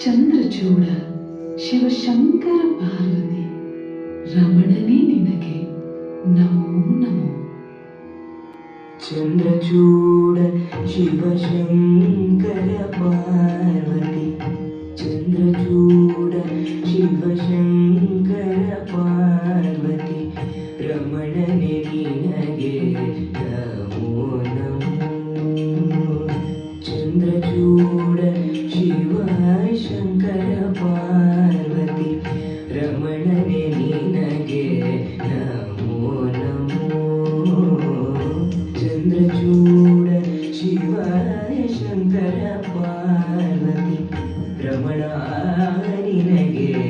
ಚಂದ್ರಚೂಡ ಶಿವಶಂಕರ ಪಾರ್ವತಿ ರಮಣನೇ ನಿನಗೆ ನಮೋ ನಮೋ. ಚಂದ್ರಚೂಡ ಶಿವಶಂಕರ ಪಾರ್ವತಿ, ಚಂದ್ರಚೂಡ ಶಿವಶಂಕರ ಪಾರ್ವತಿ ರಮಣನೆ ನಿನಗೆ ನಮೋ ನಮೋ. ಚಂದ್ರಚೂಡ ಶಿವಶಂಕರ ಪಾರ್ವತಿ ರಮಣನೆ ನಿನಗೆ ನಮೋ ನಮೋ. ಚಂದ್ರಚೂಡ ಶಿವಶಂಕರ ಪಾರ್ವತಿ ರಮಣ ನಿನಗೆ